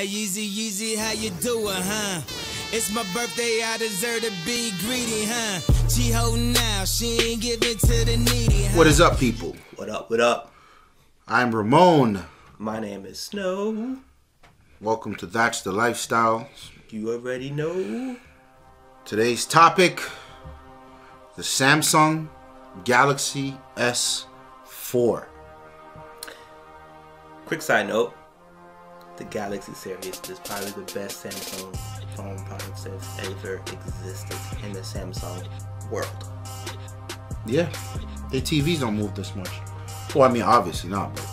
Yeezy, Yeezy, how you doing, huh? It's my birthday, I deserve to be greedy, huh? She holding out, she ain't giving to the needy, huh? What is up, people? What up, what up? I'm Ramon. My name is Snow. Welcome to That's the Lifestyle. You already know. Today's topic, the Samsung Galaxy S4. Quick side note, the Galaxy series is probably the best Samsung phone products that's ever existed in the Samsung world. Yeah, their TVs don't move this much. Well, I mean, obviously not, but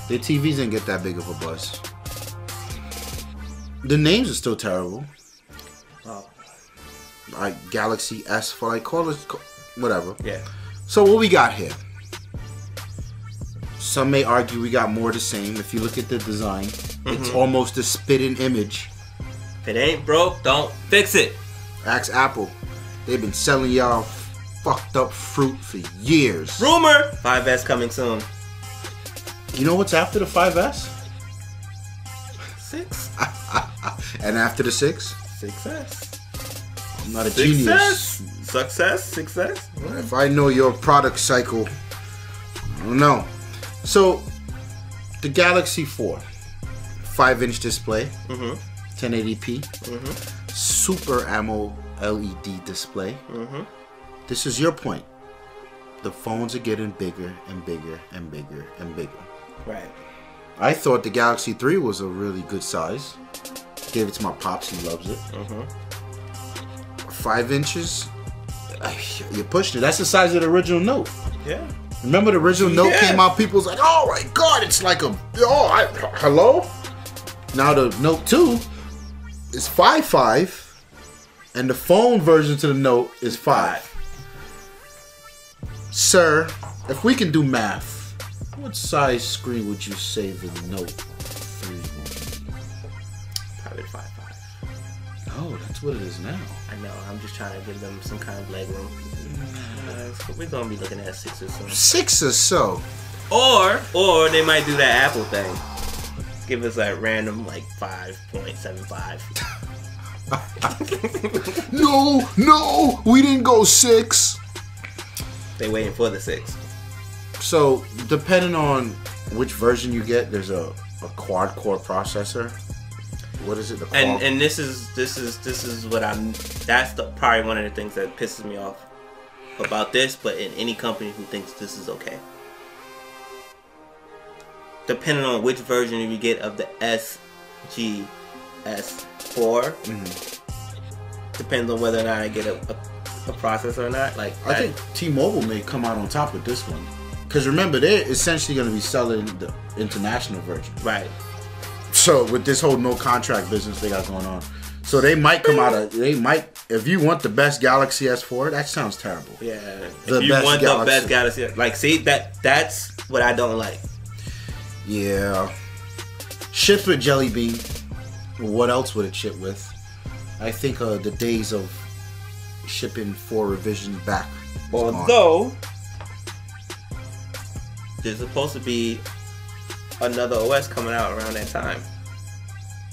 their TVs didn't get that big of a buzz. The names are still terrible. Oh. Like Galaxy S4, like call it whatever. Yeah. So what we got here? Some may argue we got more the same. If you look at the design, it's almost a spitting image. If it ain't broke, don't fix it. Ask Apple. They've been selling y'all fucked up fruit for years. Rumor! 5S coming soon. You know what's after the 5S? 6? And after the 6? 6S. I'm not a genius. Success? Success? If I know your product cycle, I don't know. So, the Galaxy 4, 5-inch display, 1080p, Super AMOLED LED display. This is your point. The phones are getting bigger and bigger and bigger and bigger. Right. I thought the Galaxy 3 was a really good size. Gave it to my pops, he loves it. 5 inches, you're pushing it. That's the size of the original Note. Yeah. Remember the original Note came out, people was like, oh my god, it's like a, hello? Now the Note 2 is 5.5, and the phone version to the Note is 5. Sir, if we can do math, what size screen would you say the Note 3 will be? Probably 5.5. Oh, that's what it is now. I know, I'm just trying to give them some kind of leg room. We're gonna be looking at 6 or so. 6 or so. Or they might do that Apple thing. Give us that random like 5.75. No, we didn't go 6. They waiting for the 6. So depending on which version you get, there's a quad core processor. What is it? The and this is what that's probably one of the things that pisses me off about this, but in any company who thinks this is okay. Depending on which version you get of the SGS4, depends on whether or not I get a processor or not. Like I think T-Mobile may come out on top with this one, because remember they're essentially going to be selling the international version, right? So with this whole no contract business they got going on, so they might come out of if you want the best Galaxy S4, that sounds terrible. Yeah, if you want the best Galaxy, like see that's what I don't like. Yeah, ships with Jelly Bean. What else would it ship with? I think the days of shipping 4 revisions back. Although there's supposed to be another OS coming out around that time,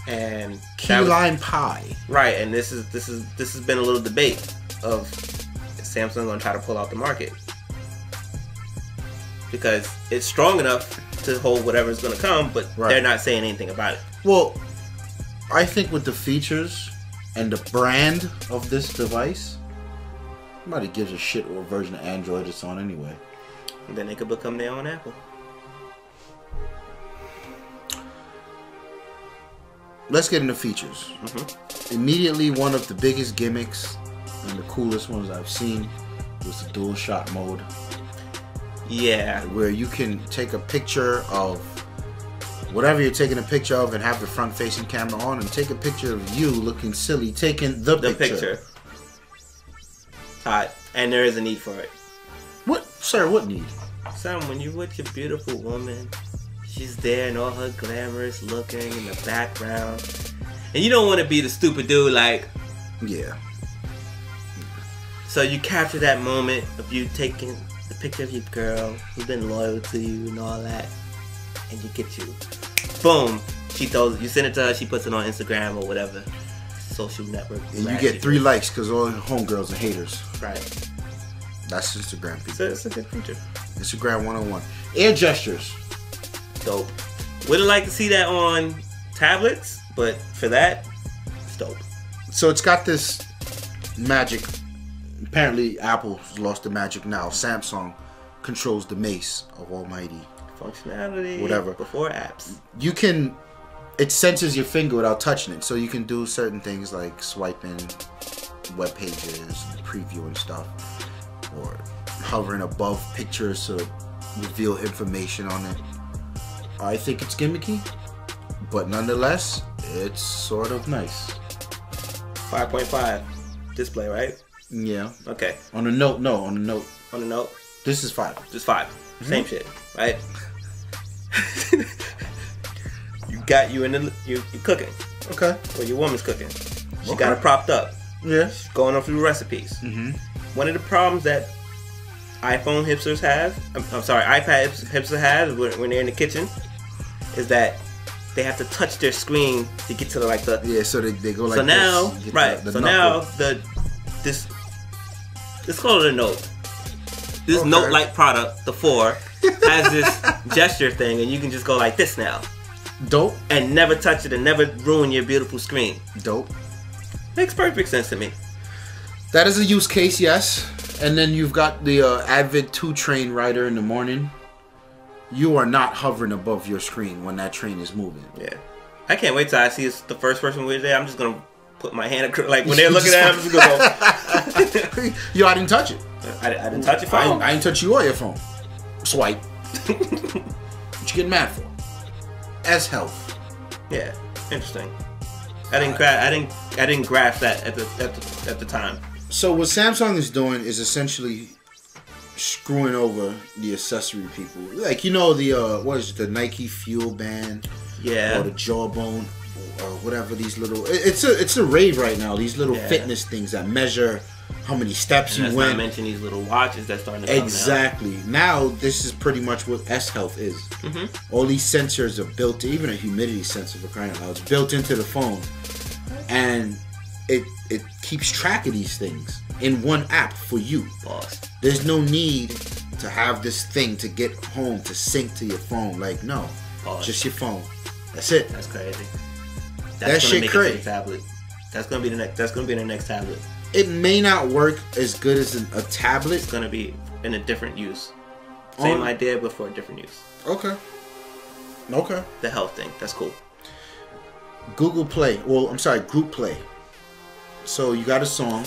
and Key Lime Pie. Right, and this has been a little debate of Samsung gonna try to pull out the market because it's strong enough to hold whatever's gonna come, but they're not saying anything about it. Well, I think with the features and the brand of this device, nobody gives a shit what version of Android it's on anyway. And then they could become their own Apple. Let's get into features. Immediately, one of the biggest gimmicks and the coolest ones I've seen was the dual shot mode. Yeah. Where you can take a picture of whatever you're taking a picture of and have the front facing camera on and take a picture of you looking silly taking the picture. Alright, and there is a need for it. What, sir, what need? Son, when you're with your beautiful woman, she's there in all her glamorous looking in the background, and you don't want to be the stupid dude like... Yeah. So you capture that moment of you taking the picture of your girl who's been loyal to you and all that, and you get you, boom, She throws, you send it to her, she puts it on Instagram or whatever social network. And you get 3 likes because all your homegirls are haters. Right. That's Instagram people. So it's a good feature. Instagram 101. Air gestures. Dope. Wouldn't like to see that on tablets, but for that, it's dope. So it's got this magic. Apparently, Apple's lost the magic now. Samsung controls the mace of Almighty. Functionality. Whatever. Before apps. You can. It senses your finger without touching it, so you can do certain things like swiping web pages, previewing stuff, or hovering above pictures to reveal information on it. I think it's gimmicky, but nonetheless, it's sort of nice. 5.5 display, right? Yeah. Okay. On the note, no. On the note. On the note, This is 5. just 5. Same shit, right? you cooking. Okay. Or your woman's cooking. She Okay. got it propped up. Yeah. Going on through recipes. Mm-hmm. One of the problems that iPhone hipsters have, I'm sorry, iPad hipsters have when they're in the kitchen, is that they have to touch their screen to get to the Yeah, so they go like so now this. Get right. the So knuckle. now this let's call it a note. This Okay. note-like product, the 4, has this gesture thing, and you can just go like this now, Dope. and never touch it, and never ruin your beautiful screen. Dope. Makes perfect sense to me. That is a use case, yes. And then you've got the Avid 2 train rider in the morning. You are not hovering above your screen when that train is moving. Yeah, I can't wait till I see the first person with there. I'm just gonna put my hand across, like when they're looking at it, I'm just gonna go. Yo, I didn't touch it. I didn't touch your phone. I didn't touch you or your phone. Swipe. What you getting mad for? S health. Yeah, interesting. I didn't grasp that at the time. So what Samsung is doing is essentially screwing over the accessory people. Like, you know, the what is it, the Nike Fuel Band, Yeah. or the Jawbone, or whatever these little. It's a rave right now. These little Yeah. fitness things that measure how many steps And you let's not went. mention these little watches that's starting to come Exactly. Now this is pretty much what S Health is. Mhm. All these sensors are built. Even a humidity sensor, for crying out loud, it's built into the phone, and it keeps track of these things in one app for you. Boss. There's no need to have this thing to get home to sync to your phone. Like, no, Boss. just your phone. That's it. That's crazy. That gonna shit make it crazy. to the tablet. That's gonna be the next. That's gonna be the next tablet. It may not work as good as a tablet. It's gonna be in a different use. Same Oh. idea, but for a different use. Okay. Okay. The health thing. That's cool. Google Play. Well, I'm sorry, Group Play. So you got a song.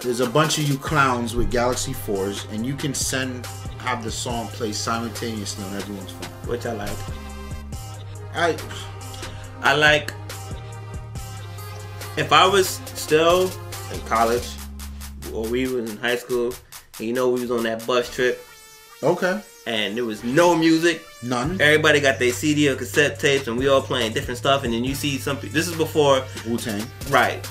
There's a bunch of you clowns with Galaxy 4s, and you can have the song play simultaneously on everyone's phone. Which I like. I I like. If I was still in college, or we was in high school, and you know we was on that bus trip, okay. and there was no music. None. Everybody got their CD or cassette tapes, and we all playing different stuff. And then you see some. This is before, Wu-Tang. right?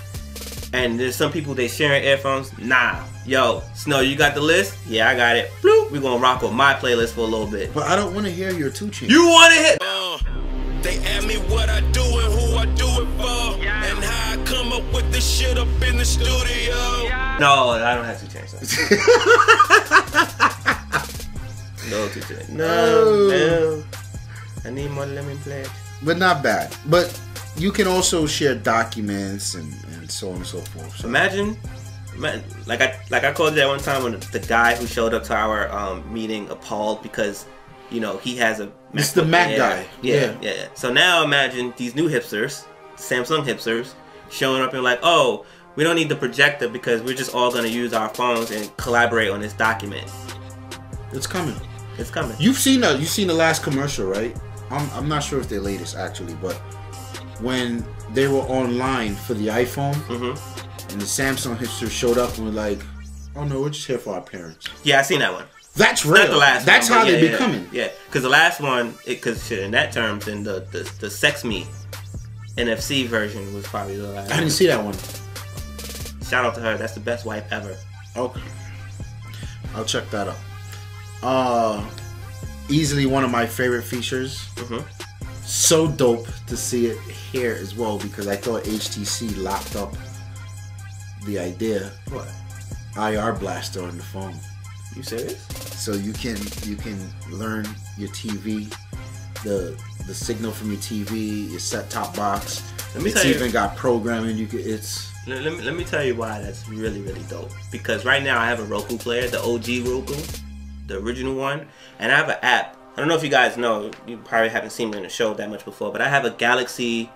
And there's some people they sharing earphones. Nah, yo, Snow, you got the list? Yeah, I got it. Bloop. We gonna rock with my playlist for a little bit. But I don't want to hear your 2 Chainz. You want to hit? They ask me what I do and who I do it for, and how I come up with this shit up in the studio. No, I don't have to change that. No, to change. No. I need more lemon pledge. But not bad. But you can also share documents and so on and so forth. So Imagine, like I called you that one time when the guy who showed up to our meeting appalled because, you know, he has a. It's the MacBook Mac Air. guy. Yeah. So now imagine these new hipsters, Samsung hipsters, showing up and like, oh, we don't need the projector because we're just all gonna use our phones and collaborate on this document. it's coming. It's coming. You've seen the last commercial, right? I'm not sure if they're latest actually, but when they were online for the iPhone, and the Samsung hipsters showed up and were like, "Oh no, we're just here for our parents." Yeah, I seen that one. That's real. Not the last That's one, how but they yeah, be coming. Yeah, because the last one, because in that terms, in the Sex Me NFC version was probably the last. I didn't see that one. Shout out to her. That's the best wife ever. Okay, I'll check that out. Easily one of my favorite features. So dope to see it here as well, because I thought HTC locked up the idea. What? IR blaster on the phone. You serious? So you can learn your TV, the signal from your TV, your set-top box. Let me It's tell you- even got programming. Let me tell you why that's really, really dope. Because right now I have a Roku player, the OG Roku, the original one, and I have an app. I don't know if you guys know, you probably haven't seen me in the show that much before, but I have a Galaxy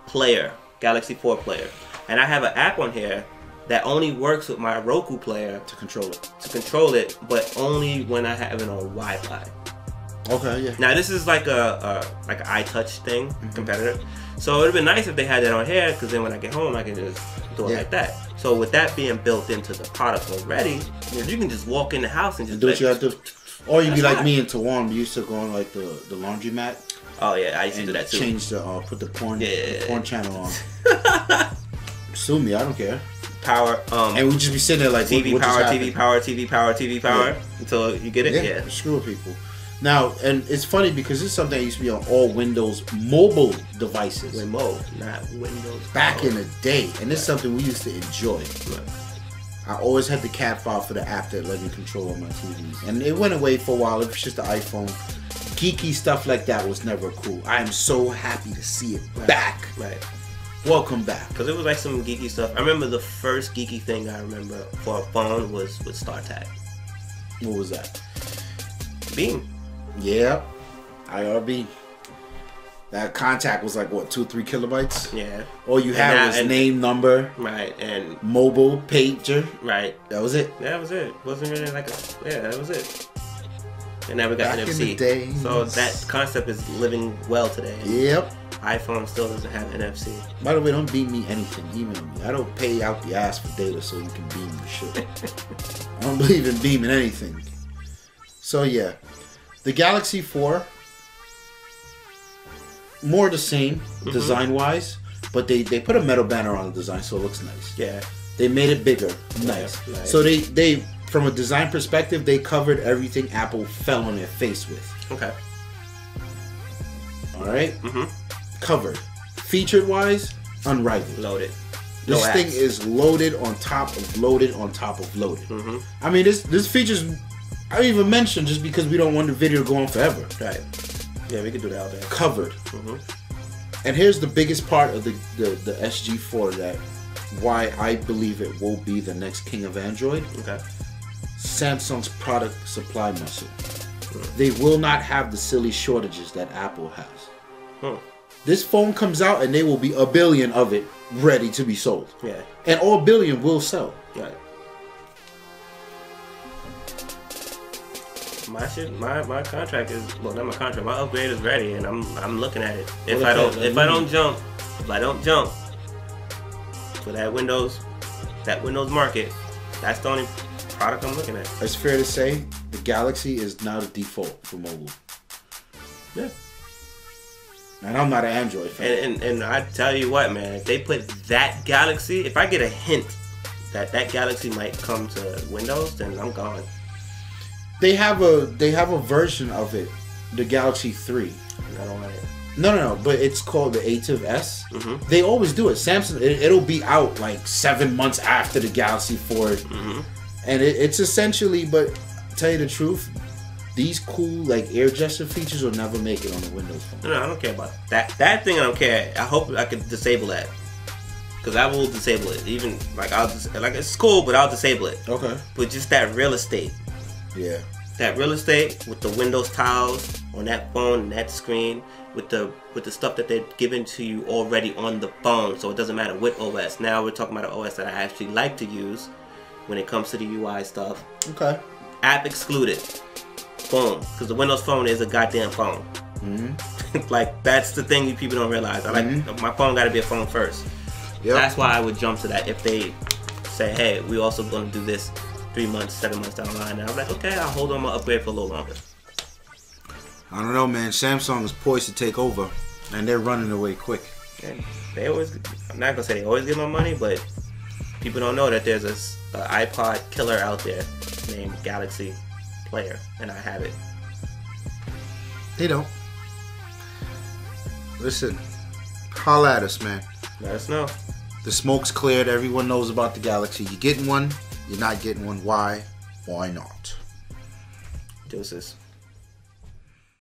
player, Galaxy 4 player. And I have an app on here that only works with my Roku player to control it. but only when I have it on Wi-Fi. Okay, yeah. Now this is like a like an iTouch thing, competitor. So it would have been nice if they had that on here, because then when I get home I can just do it like that. So with that being built into the product already, you can just walk in the house and just Do what you have to. Or you'd be like hot. me in Tawan. We used to go on like the laundromat Oh yeah, I used to and do that too. change the put the porn channel on. Sue me, I don't care. Power, And we'd just be sitting there like TV what power, just TV happened? power, TV power, TV power, Yeah. until you get it. Yeah. Screw with people. Now, and it's funny because this is something that used to be on all Windows mobile devices Remote, not Windows. back Power. in the day, and it's something we used to enjoy. Right. I always had the cat file for the app that let me control on my TVs, and it went away for a while. It was just the iPhone. Geeky stuff like that was never cool. I am so happy to see it back. Right. Welcome back. Because it was like some geeky stuff. I remember the first geeky thing I remember for a phone was with StarTAC. What was that? Beam. Yeah, IRB. That contact was like what, 2-3 kilobytes? Yeah. All you had was name, number, Right, and mobile, pager. right. That was it. That was it. Wasn't really like that was it. It never got Back in NFC. the days. So that concept is living well today. Yep. iPhone still doesn't have NFC. By the way, don't beam me anything. Email me. I don't pay out the ass for data so you can beam the shit. I don't believe in beaming anything. So yeah, the Galaxy 4, more the same design-wise, but they put a metal banner on the design so it looks nice. Yeah. They made it bigger, nice. Nice. So they from a design perspective, they covered everything Apple fell on their face with. Okay. All right, Mhm. covered. Featured-wise, unrivaled. Loaded. This No thing apps. is loaded on top of loaded on top of loaded. Mhm. I mean, this features I even mentioned just because we don't want the video to go on forever. Right. Yeah, we could do that all day. Covered. Mhm. And here's the biggest part of the SG4 that why I believe it will be the next king of Android. Okay. Samsung's product supply muscle. They will not have the silly shortages that Apple has. Hmm. This phone comes out and there will be a billion of it ready to be sold. Yeah. And all billion will sell. Right. My shit, my contract is not my contract. My upgrade is ready, and I'm looking at it. If I don't jump for that Windows market, that's the only product I'm looking at. It's fair to say the Galaxy is now the default for mobile. Yeah. And I'm not an Android fan. And I tell you what, man, if they put that Galaxy, if I get a hint that Galaxy might come to Windows, then I'm gone. They have a version of it, the Galaxy 3. I don't want it. No, but it's called the ATIV S. Mhm. They always do it. Samsung, it'll be out like 7 months after the Galaxy 4. Mm-hmm. And it's essentially, but tell you the truth, these cool like air gesture features will never make it on the Windows phone. No, I don't care about that. That thing I don't care. I hope I can disable that. Because I will disable it. Even, it's cool, but I'll disable it. Okay. But just that real estate. Yeah. That real estate with the Windows tiles on that phone and that screen with the stuff that they're giving to you already on the phone, so it doesn't matter what OS. Now we're talking about an OS that I actually like to use when it comes to the UI stuff. Okay. App excluded. Boom. Because the Windows phone is a goddamn phone. Mm-hmm. Like, that's the thing you people don't realize. I like my phone got to be a phone first. Yep. That's why I would jump to that if they say, hey, we also going to do this 3 months, 7 months down the line. And I'm like, okay, I'll hold on my upgrade for a little longer. I don't know, man. Samsung is poised to take over, and they're running away quick. And they always, I'm not going to say they always get my money, but people don't know that there's this iPod killer out there named Galaxy Player, and I have it. They don't. Listen, holla at us, man. Let us know. The smoke's cleared. Everyone knows about the Galaxy. You're getting one. You're not getting one. Why? Why not? Deuces.